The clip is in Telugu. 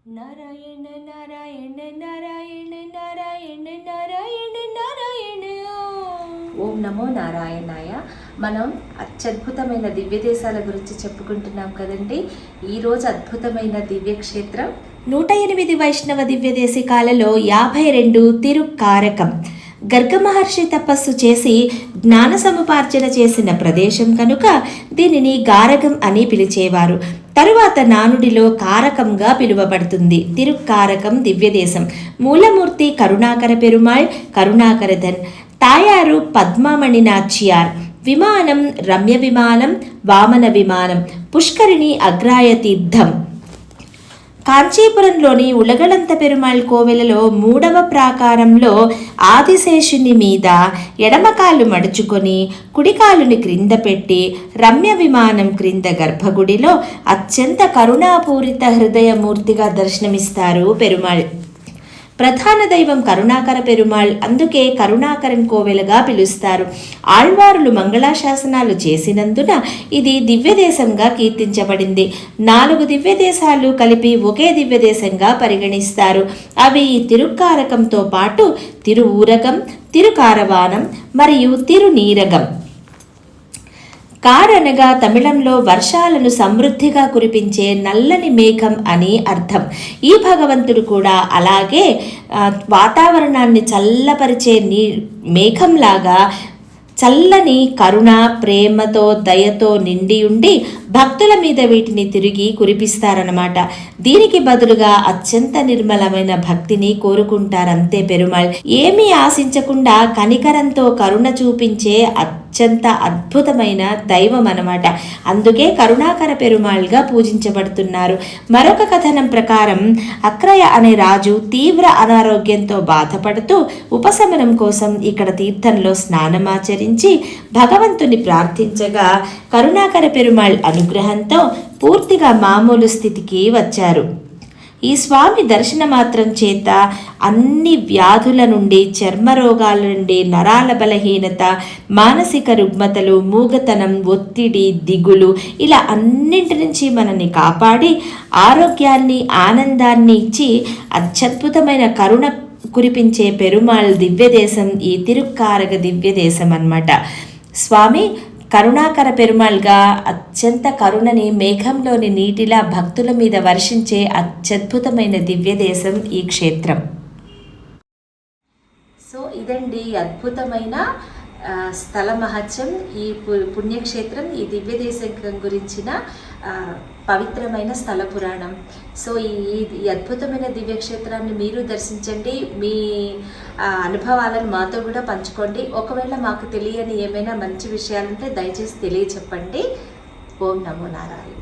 నారాయణ నారాయణ నారాయణ నారాయణ నారాయణ నారాయణ. ఓం నమో నారాయణాయ. మనం అత్యద్భుతమైన దివ్య దేశాల గురించి చెప్పుకుంటున్నాం కదండి. ఈరోజు అద్భుతమైన దివ్యక్షేత్రం 108 వైష్ణవ దివ్య దేశికాలలో 52 తిరుక్కారకం. గర్గ మహర్షి తపస్సు చేసి జ్ఞాన సముపార్జన చేసిన ప్రదేశం కనుక దీనిని గారగం అని పిలిచేవారు. తరువాత నానుడిలో కారకంగా పిలువబడుతుంది. తిరుక్కారకం దివ్యదేశం. మూలమూర్తి కరుణాకర పెరుమాళ్, కరుణాకరధన్. తాయారు పద్మామణి నాచ్యార్. విమానం రమ్య విమానం, వామన విమానం. పుష్కరిణి అగ్రాయ తీర్థం. కాంచీపురంలోని ఉలగలంత పెరుమాళ్ కోవెలలో 3వ ప్రాకారంలో ఆదిశేషుని మీద ఎడమకాలు మడుచుకొని కుడికాలుని క్రింద పెట్టి రమ్య విమానం క్రింద గర్భగుడిలో అత్యంత కరుణాపూరిత హృదయమూర్తిగా దర్శనమిస్తారు పెరుమాళ్. ప్రధాన దైవం కరుణాకర పెరుమాళ్, అందుకే కరుణాకరన్ కోవెలగా పిలుస్తారు. ఆళ్వారులు మంగళాశాసనాలు చేసినందున ఇది దివ్యదేశంగా కీర్తించబడింది. 4 దివ్యదేశాలు కలిపి ఒకే దివ్యదేశంగా పరిగణిస్తారు. అవి ఈ తిరుక్కారకంతో పాటు తిరుఊరగం, తిరుకారవానం మరియు తిరునీరగం. కార్ అనగా తమిళంలో వర్షాలను సమృద్ధిగా కురిపించే నల్లని మేఘం అని అర్థం. ఈ భగవంతుడు కూడా అలాగే వాతావరణాన్ని చల్లపరిచే మేఘంలాగా చల్లని కరుణ, ప్రేమతో, దయతో నిండి ఉండి భక్తుల మీద వీటిని తిరిగి కురిపిస్తారన్నమాట. దీనికి బదులుగా అత్యంత నిర్మలమైన భక్తిని కోరుకుంటారంతే పెరుమాళ్. ఏమీ ఆశించకుండా కనికరంతో కరుణ చూపించే అత్యంత అద్భుతమైన దైవం అన్నమాట. అందుకే కరుణాకర పెరుమాళ్గా పూజించబడుతున్నారు. మరొక కథనం ప్రకారం అక్రయ అనే రాజు తీవ్ర అనారోగ్యంతో బాధపడుతూ ఉపశమనం కోసం ఇక్కడ తీర్థంలో స్నానమాచరించి భగవంతుని ప్రార్థించగా కరుణాకర పెరుమాళ్ అనుగ్రహంతో పూర్తిగా మామూలు స్థితికి వచ్చారు. ఈ స్వామి దర్శన మాత్రం చేత అన్ని వ్యాధుల నుండి, చర్మరోగాల నుండి, నరాల బలహీనత, మానసిక రుగ్మతలు, మూగతనం, ఒత్తిడి, దిగులు ఇలా అన్నింటి నుంచి మనల్ని కాపాడి ఆరోగ్యాన్ని, ఆనందాన్ని ఇచ్చి అత్యద్భుతమైన కరుణ కురిపించే పెరుమాళ్ దివ్యదేశం ఈ తిరుక్కారక దివ్యదేశం అన్నమాట. స్వామి కరుణాకర పెరుమాళ్గా అత్యంత కరుణని మేఘంలోని నీటిలా భక్తుల మీద వర్షించే అత్యద్భుతమైన దివ్యదేశం ఈ క్షేత్రం. సో ఇదండి అద్భుతమైన స్థల మహత్యం, ఈ పుణ్యక్షేత్రం, ఈ దివ్యదేశం గురించిన పవిత్రమైన స్థల పురాణం. సో ఈ అద్భుతమైన దివ్యక్షేత్రాన్ని మీరు దర్శించండి. మీ అనుభవాలను మాతో కూడా పంచుకోండి. ఒకవేళ మాకు తెలియని ఏమైనా మంచి విషయాలుంటే దయచేసి తెలియచెప్పండి. ఓం నమో నారాయణ.